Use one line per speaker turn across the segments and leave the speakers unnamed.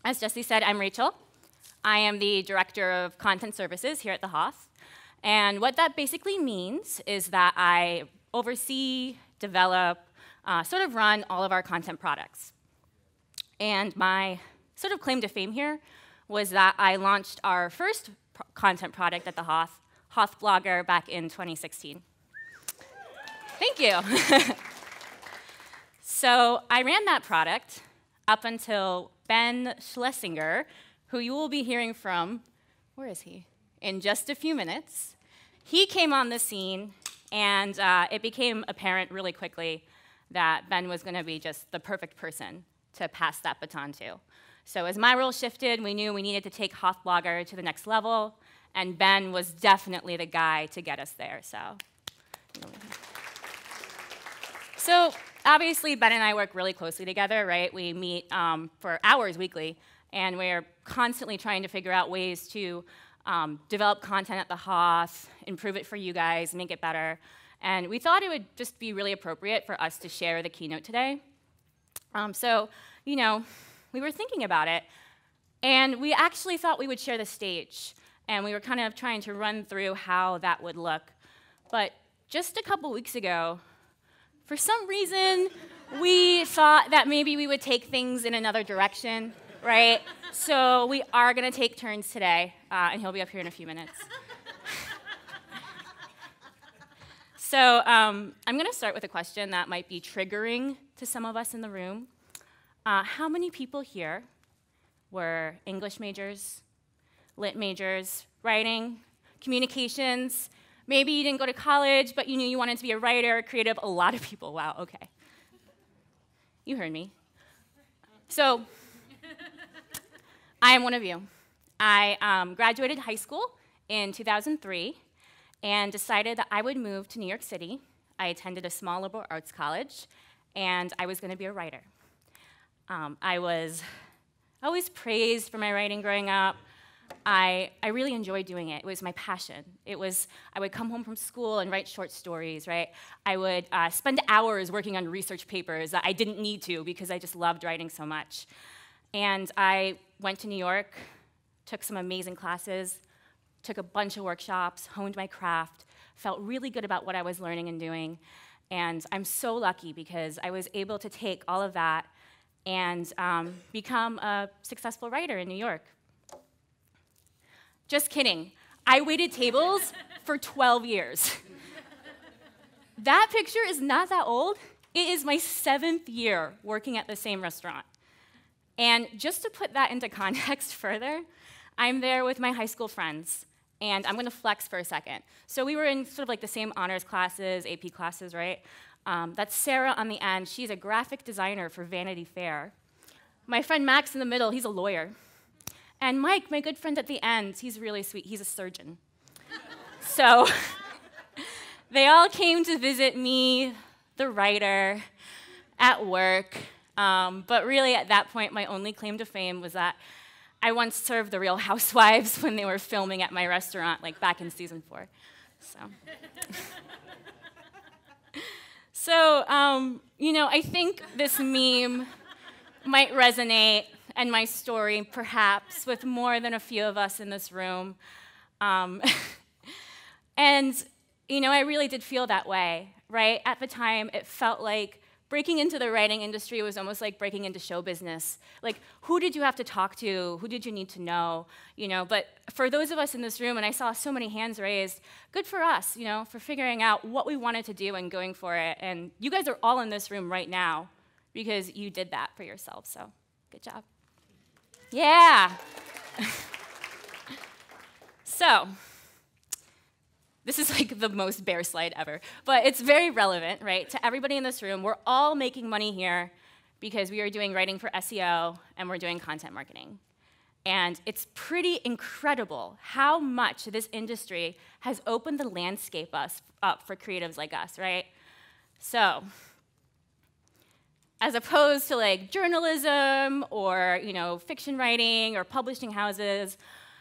As Jesse said, I'm Rachel. I am the Director of Content Services here at the HOTH. And what that basically means is that I oversee, develop, sort of run all of our content products. And my sort of claim to fame here was that I launched our first content product at the HOTH, HOTH Blogger, back in 2016. Thank you. So I ran that product up until Ben Schlesinger, who you will be hearing from, where is he? In just a few minutes. He came on the scene, and it became apparent really quickly that Ben was going to be just the perfect person to pass that baton to. So as my role shifted, we knew we needed to take HOTH Blogger to the next level, and Ben was definitely the guy to get us there. So obviously, Ben and I work really closely together, right? We meet for hours weekly, and we're constantly trying to figure out ways to develop content at the HOTH, improve it for you guys, make it better. And we thought it would just be really appropriate for us to share the keynote today. So, we were thinking about it, and we actually thought we would share the stage, and we were kind of trying to run through how that would look. But just a couple weeks ago, for some reason, we thought that maybe we would take things in another direction, right? So we are going to take turns today, and he'll be up here in a few minutes. So I'm going to start with a question that might be triggering to some of us in the room. How many people here were English majors, lit majors, writing, communications? Maybe you didn't go to college, but you knew you wanted to be a writer, creative. A lot of people. Wow, okay. You heard me. So I am one of you. I graduated high school in 2003 and decided that I would move to New York City. I attended a small liberal arts college, and I was going to be a writer. I was always praised for my writing growing up. I really enjoyed doing it. It was my passion. I would come home from school and write short stories, right? I would spend hours working on research papers that I didn't need to because I just loved writing so much. And I went to New York, took some amazing classes, took a bunch of workshops, honed my craft, felt really good about what I was learning and doing. And I'm so lucky because I was able to take all of that and become a successful writer in New York. Just kidding. I waited tables for 12 years. That picture is not that old. It is my 7th year working at the same restaurant. And just to put that into context further, I'm there with my high school friends, and I'm going to flex for a second. So we were in sort of like the same honors classes, AP classes, right? That's Sarah on the end. She's a graphic designer for Vanity Fair. My friend Max in the middle, he's a lawyer. And Mike, my good friend at the end, he's really sweet. He's a surgeon. So they all came to visit me, the writer, at work. But really, at that point, my only claim to fame was that I once served the Real Housewives when they were filming at my restaurant, like back in season 4. So, I think this meme might resonate, and my story, perhaps, with more than a few of us in this room. And, I really did feel that way, right? At the time, it felt like breaking into the writing industry was almost like breaking into show business. Like, who did you have to talk to? Who did you need to know? But for those of us in this room, and I saw so many hands raised, good for us, for figuring out what we wanted to do and going for it. And you guys are all in this room right now because you did that for yourselves, so good job. Yeah. So, this is like the most bear slide ever, but it's very relevant, right? To everybody in this room, we're all making money here because we are doing writing for SEO and we're doing content marketing. And it's pretty incredible how much this industry has opened the landscape up for creatives like us, right? So, as opposed to like journalism or fiction writing or publishing houses,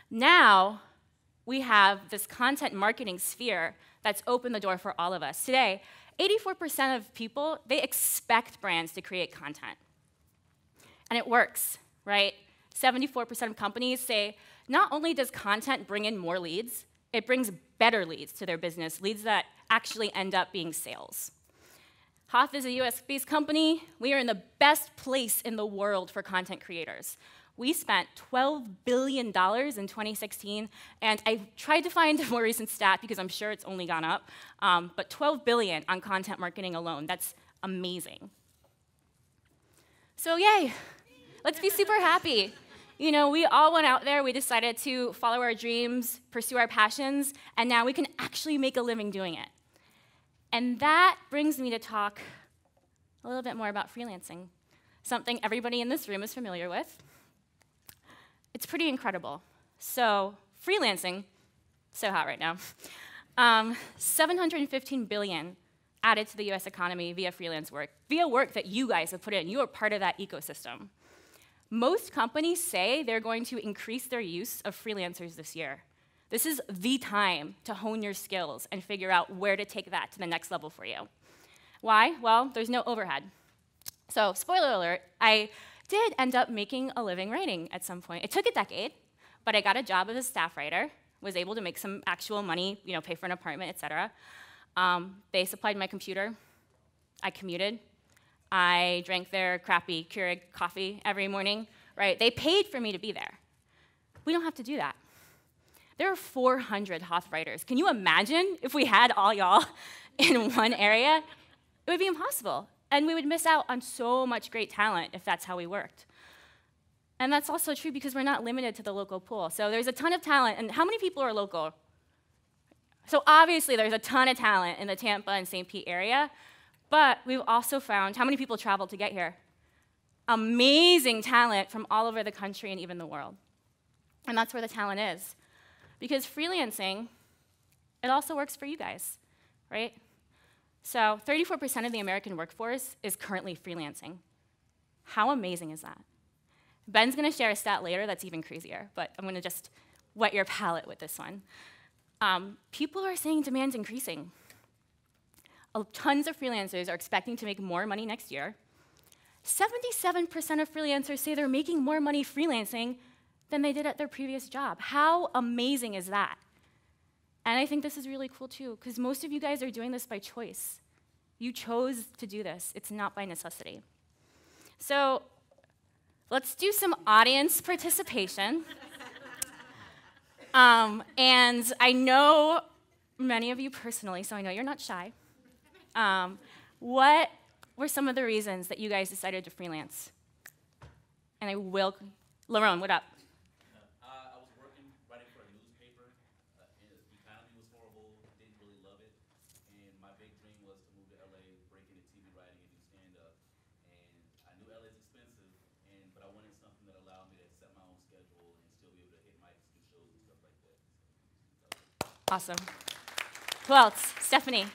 now we have this content marketing sphere that's opened the door for all of us. Today, 84% of people, they expect brands to create content. And it works, right? 74% of companies say not only does content bring in more leads, it brings better leads to their business, leads that actually end up being sales. HOTH is a US-based company. We are in the best place in the world for content creators. We spent $12 billion in 2016, and I tried to find a more recent stat because I'm sure it's only gone up, but $12 billion on content marketing alone. That's amazing. So yay, let's be super happy. You know, we all went out there, we decided to follow our dreams, pursue our passions, and now we can actually make a living doing it. And that brings me to talk a little bit more about freelancing, something everybody in this room is familiar with. It's pretty incredible. So freelancing, so hot right now. $715 billion added to the US economy via freelance work, via work that you guys have put in. You are part of that ecosystem. Most companies say they're going to increase their use of freelancers this year. This is the time to hone your skills and figure out where to take that to the next level for you. Why? Well, there's no overhead. So, spoiler alert, I did end up making a living writing at some point. It took a decade, but I got a job as a staff writer, was able to make some actual money, you know, pay for an apartment, et cetera. They supplied my computer. I commuted. I drank their crappy Keurig coffee every morning, right? They paid for me to be there. We don't have to do that. There are 400 HOTH writers. Can you imagine if we had all y'all in one area? It would be impossible. And we would miss out on so much great talent if that's how we worked. And that's also true because we're not limited to the local pool. So there's a ton of talent. And how many people are local? So obviously there's a ton of talent in the Tampa and St. Pete area. But we've also found, how many people traveled to get here? Amazing talent from all over the country and even the world. And that's where the talent is. Because freelancing, it also works for you guys, right? So 34% of the American workforce is currently freelancing. How amazing is that? Ben's going to share a stat later that's even crazier, but I'm going to just whet your palate with this one. People are saying demand's increasing. Tons of freelancers are expecting to make more money next year. 77% of freelancers say they're making more money freelancing than they did at their previous job. How amazing is that? And I think this is really cool too, because most of you guys are doing this by choice. You chose to do this. It's not by necessity. So let's do some audience participation. And I know many of you personally, so I know you're not shy. What were some of the reasons that you guys decided to freelance? And I will, Lerone, what up?
I was writing for a newspaper. And the economy was horrible, didn't really love it. And my big dream was to move to LA, break into TV writing and do stand-up. And I knew LA is expensive, but I wanted something that allowed me to set my own schedule and still be able to hit mics, do shows and stuff like that.
Awesome. Who else? Stephanie.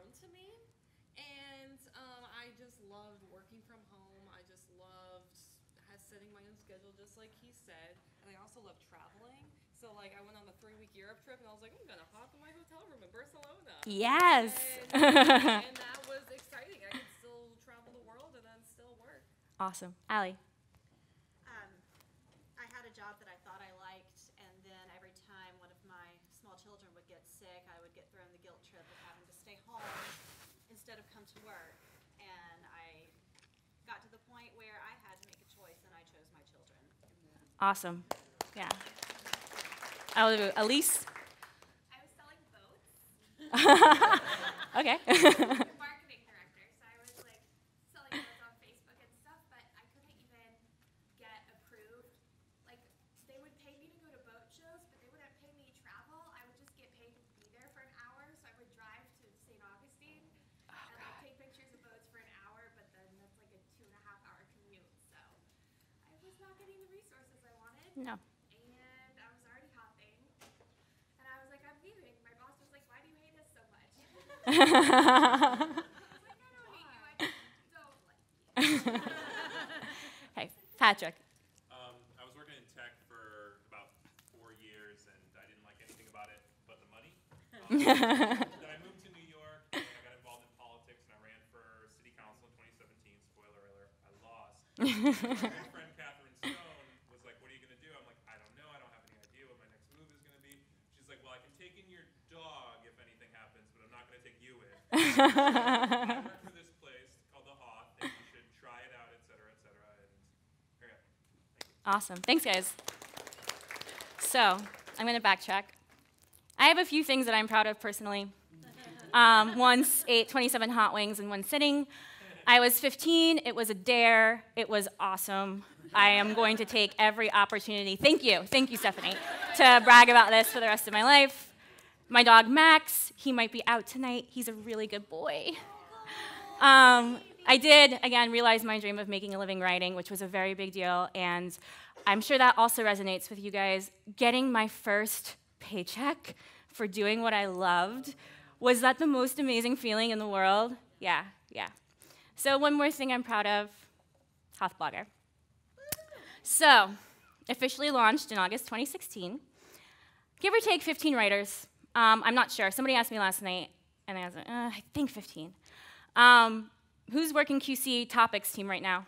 To me, and I just loved working from home. I just loved setting my own schedule, just like he said, and I also love traveling. So like I went on a 3-week Europe trip, and I was like, I'm gonna hop in my hotel room in Barcelona.
Yes.
And that was exciting. I could still travel the world and then still work.
Awesome. Allie.
I had a job that I thought I liked, and then every time one of my small children would get sick, I would get thrown the guilt trip of having to stay home instead of come to work. And I got to the point where I had to make a choice, and I chose my children.
Awesome. Yeah. Elise?
I was selling boats.
Okay.
Marketing director, so I was like selling boats on Facebook and stuff, but I couldn't even get approved. Like they would pay me to go to boat shows, but they wouldn't pay me travel. I would just get paid to be there for an hour, so I would drive to St. Augustine and like take pictures of boats for an hour, but then that's like a 2.5-hour commute. So I was not getting the resources I wanted.
No.
And I was already hopping. And I was like, I'm leaving. My boss was like, why do you hate us so much? I was like, I don't hate you. I just don't like you.
Hey, Patrick.
I was working in tech for about 4 years, and I didn't like anything about it but the money. Then I moved to New York, and I got involved in politics, and I ran for city council in 2017, spoiler My friend Catherine Stone was like, what are you going to do? I'm like, I don't know. I don't have any idea what my next move is going to be. She's like, well, I can take in your dog if anything happens, but I'm not going to take you in. I work for this place called the HOTH, and you should try it out, et cetera, et cetera. And here we go. Thank you.
Awesome. Thanks, guys. So I'm going to backtrack. I have a few things that I'm proud of personally. Once ate 27 hot wings in one sitting. I was 15. It was a dare. It was awesome. I am going to take every opportunity. Thank you, Stephanie, to brag about this for the rest of my life. My dog, Max, he might be out tonight. He's a really good boy. I did, again, realize my dream of making a living writing, which was a very big deal, and I'm sure that also resonates with you guys. Getting my first paycheck for doing what I loved, was that the most amazing feeling in the world? Yeah. So one more thing I'm proud of, HOTH Blogger. So, officially launched in August 2016. Give or take 15 writers. I'm not sure. Somebody asked me last night, and I was like, I think 15. Who's working QC topics team right now?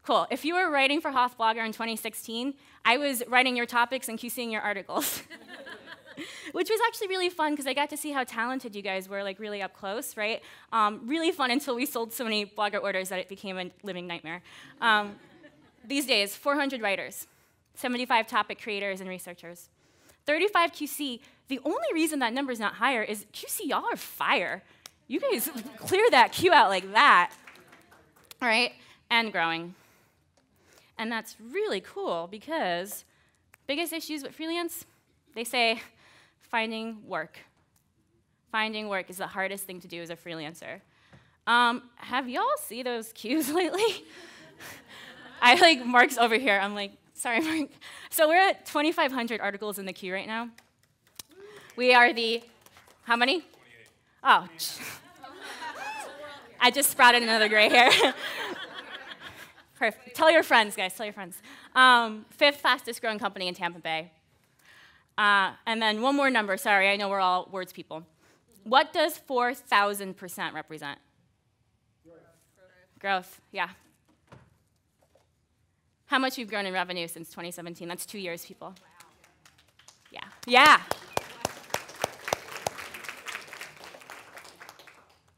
Cool. If you were writing for HOTH Blogger in 2016, I was writing your topics and QCing your articles. Which was actually really fun because I got to see how talented you guys were, like really up close, right? Really fun until we sold so many Blogger orders that it became a living nightmare. These days, 400 writers, 75 topic creators and researchers, 35 QC. The only reason that number's not higher is QC, y'all are fire. You guys clear that queue out like that, all right? And growing. And that's really cool because biggest issues with freelance, they say, finding work. Finding work is the hardest thing to do as a freelancer. Have y'all seen those queues lately? Mark's over here. I'm like, sorry, Mark. So we're at 2,500 articles in the queue right now. We are the, how many?
28.
Oh, I just sprouted another gray hair. Perfect. Tell your friends, guys, tell your friends. 5th fastest growing company in Tampa Bay. And then one more number, sorry, I know we're all words people. What does 4,000% represent? Growth, yeah. How much we've grown in revenue since 2017? That's 2 years, people. Wow. Yeah.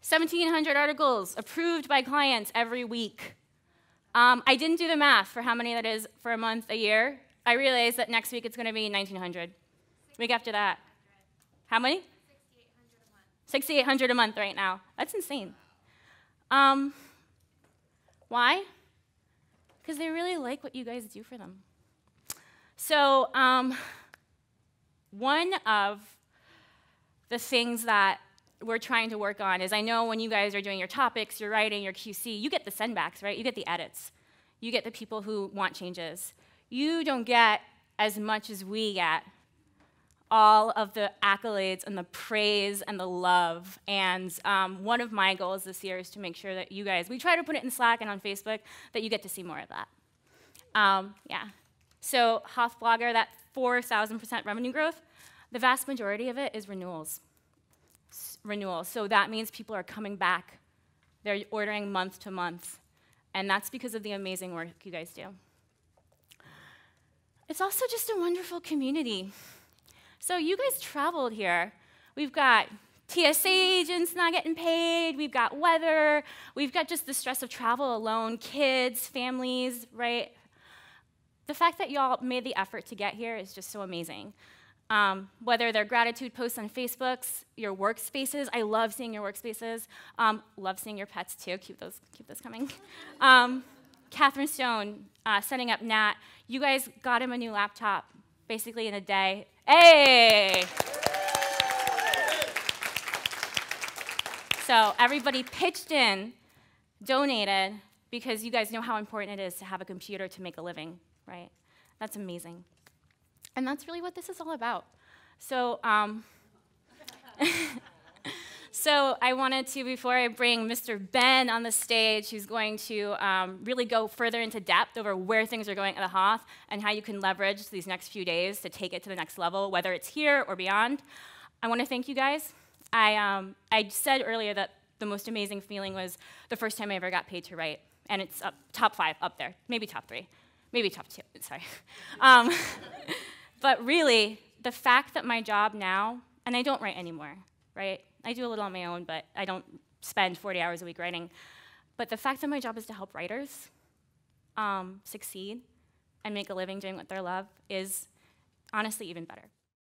1,700 articles approved by clients every week. I didn't do the math for how many that is for a month, a year. I realized that next week it's going to be 1,900. Week after that. How many?
6,800 a month.
6,800 a month right now. That's insane. Why? Because they really like what you guys do for them. So one of the things that we're trying to work on is, I know when you guys are doing your topics, your writing, your QC, you get the sendbacks, right? You get the edits. You get the people who want changes. You don't get as much as we get, all of the accolades and the praise and the love. And one of my goals this year is to make sure that you guys, we try to put it in Slack and on Facebook, that you get to see more of that. So HOTH Blogger, that 4,000% revenue growth, the vast majority of it is renewals. So that means people are coming back. They're ordering month to month. And that's because of the amazing work you guys do. It's also just a wonderful community. So you guys traveled here. We've got TSA agents not getting paid. We've got weather. We've got just the stress of travel alone, kids, families, right? The fact that y'all made the effort to get here is just so amazing. Whether they're gratitude posts on Facebooks, your workspaces. I love seeing your workspaces. Love seeing your pets too. Keep those coming. Catherine Stone, setting up Nat. You guys got him a new laptop basically in a day. Hey! So everybody pitched in, donated, because you guys know how important it is to have a computer to make a living, right? That's amazing. And that's really what this is all about. So, so I wanted to, before I bring Mr. Ben on the stage, who's going to really go further into depth over where things are going at the HOTH and how you can leverage these next few days to take it to the next level, whether it's here or beyond. I want to thank you guys. I said earlier that the most amazing feeling was the first time I ever got paid to write. and it's up, top 5 up there, maybe top 3, maybe top 2, sorry. But really, the fact that my job now, and I don't write anymore, right? I do a little on my own, but I don't spend 40 hours a week writing. But the fact that my job is to help writers succeed and make a living doing what they love is honestly even better.